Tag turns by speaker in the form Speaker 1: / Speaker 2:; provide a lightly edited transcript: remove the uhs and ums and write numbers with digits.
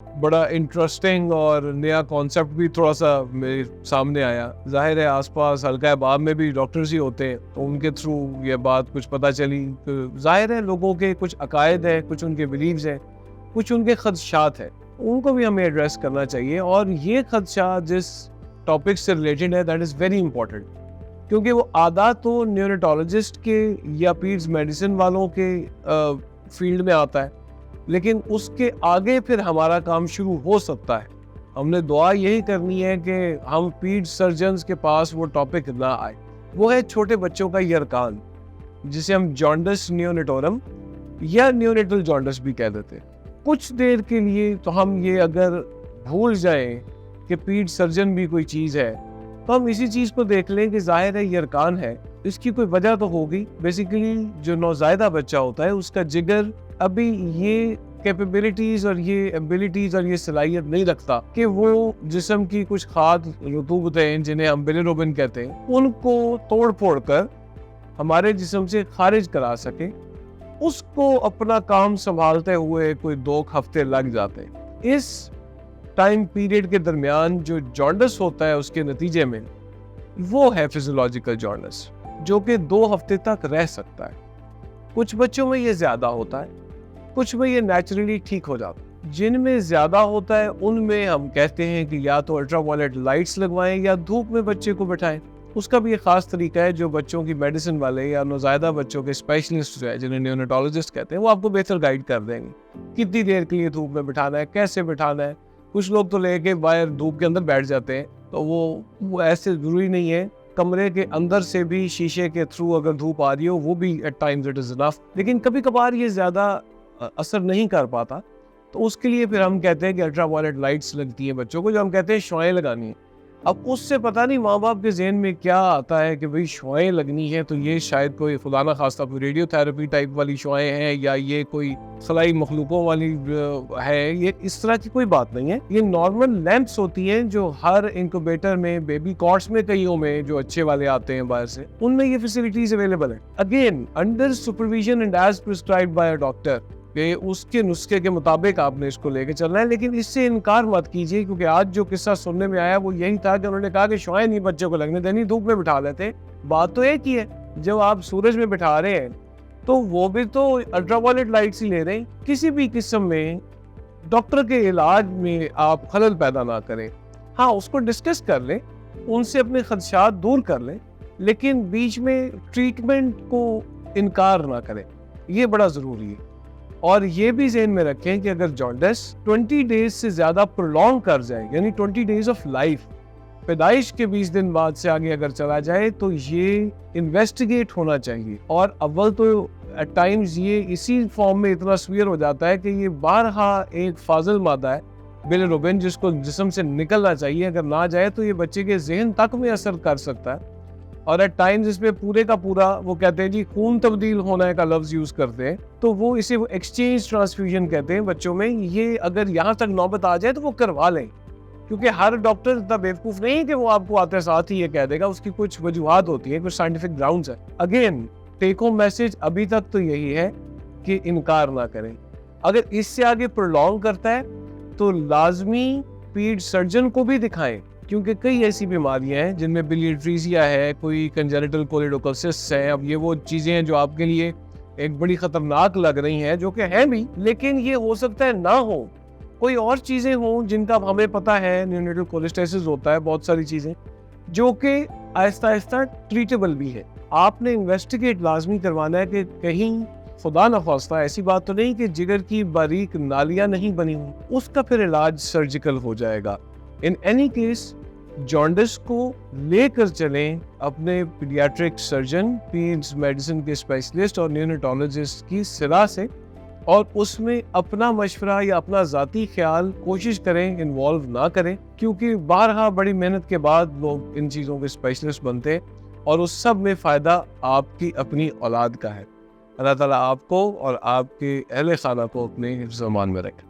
Speaker 1: बड़ा इंटरेस्टिंग और नया कॉन्सेप्ट भी थोड़ा सा मेरे सामने आया। ज़ाहिर है आसपास हल्का बाब में भी डॉक्टर्स ही होते हैं, तो उनके थ्रू ये बात कुछ पता चली। तो ज़ाहिर है लोगों के कुछ अकायद है, कुछ उनके बिलीव्स हैं, कुछ उनके खदशात हैं, उनको भी हमें एड्रेस करना चाहिए। और ये खदशात जिस टॉपिक से रिलेटेड है दैट इज़ वेरी इंपॉर्टेंट, क्योंकि वो आधा तो न्यूरोटोलॉजिस्ट के या पीड्स मेडिसिन वालों के फील्ड में आता है, लेकिन उसके आगे फिर हमारा काम शुरू हो सकता है। हमने दुआ यही करनी है कि हम पीड सर्जन्स के पास वो टॉपिक ना आए। वो है छोटे बच्चों का यरकान, जिसे हम जॉन्डिस नियोनेटोरम या नियोनेटल जॉन्डिस भी कह देते हैं। कुछ देर के लिए तो हम ये अगर भूल जाएं कि पीड सर्जन भी कोई चीज़ है, तो हम इसी चीज़ को देख लें कि जाहिर है यरकान है, इसकी कोई वजह तो होगी। बेसिकली जो नौज़ायदा बच्चा होता है उसका जिगर अभी ये कैपेबिलिटीज और ये एबिलिटीज और ये सलाहियत नहीं रखता कि वो जिस्म की कुछ खाद रतूबतें जिन्हें हम बिलिरुबिन कहते हैं उनको तोड़ फोड़ कर हमारे जिस्म से खारिज करा सके। उसको अपना काम संभालते हुए कोई 2 हफ्ते लग जाते हैं। इस टाइम पीरियड के दरमियान जो जॉन्डिस होता है उसके नतीजे में वो है फिजियोलॉजिकल जॉन्डिस, जो कि 2 हफ्ते तक रह सकता है। कुछ बच्चों में ये ज्यादा होता है, कुछ में ये नेचुरली ठीक हो जाता है। जिनमें ज्यादा होता है उनमें हम कहते हैं कि या तो अल्ट्रावायलेट लाइट्स लगवाएं या धूप में बच्चे को बिठाएं। उसका भी एक खास तरीका है जो बच्चों की मेडिसिन वाले या नौज़ायदा बच्चों के स्पेशलिस्ट जो है जिन्हें नियोनेटोलॉजिस्ट कहते हैं, वो आपको बेहतर गाइड कर देंगे कितनी देर के लिए धूप में बिठाना है, कैसे बिठाना है। कुछ लोग तो लेके बाहर धूप के अंदर बैठ जाते हैं, तो वो ऐसे जरूरी नहीं है। कमरे के अंदर से भी शीशे के थ्रू अगर धूप आ रही हो वो भी at times it is enough, लेकिन कभी कभार ये ज्यादा असर नहीं कर पाता, तो उसके लिए फिर हम कहते हैं कि अल्ट्रावायलेट लाइट्स लगती हैं बच्चों को, जो हम कहते हैं शुआएं लगानी है। अब उससे पता नहीं माँ बाप के जहन में क्या आता है कि भाई शुआएं लगनी है, तो ये शायद कोई खुदा ना खास्ता कोई रेडियोथेरेपी टाइप वाली शुआएं हैं या ये कोई खलाई मखलूकों वाली है। ये इस तरह की कोई बात नहीं है। ये नॉर्मल लैंप्स होती हैं जो हर इंक्यूबेटर में, बेबी कॉट्स में, कईयों में जो अच्छे वाले आते हैं बाहर से, उनमें ये फैसिलिटीज अवेलेबल है। Again under supervision and as prescribed by a doctor, कि उसके नुस्खे के मुताबिक आपने इसको लेके चलना है। लेकिन इससे इनकार मत कीजिए, क्योंकि आज जो किस्सा सुनने में आया वो यही था कि उन्होंने कहा कि शुआएं नहीं बच्चे को लगने देनी, धूप में बिठा लेते। बात तो एक ही है, जब आप सूरज में बिठा रहे हैं तो वो भी तो अल्ट्रावायलेट लाइट्स ही ले रहे हैं। किसी भी किस्म में डॉक्टर के इलाज में आप खलल पैदा ना करें। हाँ, उसको डिस्कस कर लें, उनसे अपने खदशात दूर कर लें, लेकिन बीच में ट्रीटमेंट को इनकार ना करें, ये बड़ा ज़रूरी है। और ये भी ज़हन में रखें कि अगर जॉन्डिस 20 डेज से ज़्यादा प्रोलॉन्ग कर जाए, यानी 20 डेज ऑफ लाइफ, पैदाइश के 20 दिन बाद से आगे अगर चला जाए, तो ये इन्वेस्टिगेट होना चाहिए। और अव्वल तो एट टाइम्स ये इसी फॉर्म में इतना सीवियर हो जाता है कि ये बारहा एक फाजिल मादा है बिलिरुबिन, जिसको जिस्म से निकलना चाहिए। अगर ना जाए तो ये बच्चे के जहन तक में असर कर सकता है। और एट टाइम्स इसमें पूरे का पूरा, वो कहते हैं जी खून तब्दील होना का लफ्ज यूज करते हैं, तो वो इसे एक्सचेंज ट्रांसफ्यूजन कहते हैं बच्चों में। ये अगर यहाँ तक नौबत आ जाए तो वो करवा लें, क्योंकि हर डॉक्टर इतना बेवकूफ नहीं है कि वो आपको आते साथ ही ये कह देगा। उसकी कुछ वजूहात होती है, कुछ साइंटिफिक ग्राउंड्स है। अगेन टेक होम मैसेज अभी तक तो यही है कि इनकार ना करें। अगर इससे आगे प्रोलॉन्ग करता है तो लाजमी पीड सर्जन को भी दिखाएं, क्योंकि कई ऐसी बीमारियां हैं जिनमें बिलियर्ड्रीजिया है, कोई कंजेनिटल कोलिडोसिस है। अब ये वो चीजें हैं जो आपके लिए एक बड़ी खतरनाक लग रही हैं, जो कि हैं भी, लेकिन ये हो सकता है ना हो। कोई और चीजें हों जिनका हमें पता है, न्यूनेटल कोलिस्टेसिस होता है, बहुत सारी चीजें जो कि आहिस्ता आहिस्ता ट्रीटेबल भी है। आपने इन्वेस्टिगेट लाजमी करवाना है कि कहीं खुदा न खास्ता ऐसी बात तो नहीं कि जिगर की बारीक नालियां नहीं बनी हुई, उसका फिर इलाज सर्जिकल हो जाएगा। इन एनी केस जॉन्डिस को लेकर चलें अपने पीडियाट्रिक सर्जन, पीड्स मेडिसिन के स्पेशलिस्ट और न्यूनेटोलॉजिस्ट की सलाह से, और उसमें अपना मशवरा या अपना ज़ाती ख्याल कोशिश करें इन्वॉल्व ना करें, क्योंकि बारहा बड़ी मेहनत के बाद लोग इन चीज़ों के स्पेशलिस्ट बनते हैं और उस सब में फ़ायदा आपकी अपनी औलाद का है। अल्लाह ताला आपको और आपके अहले खाना को अपने हिफ्ज़-ओ-अमान में रखे।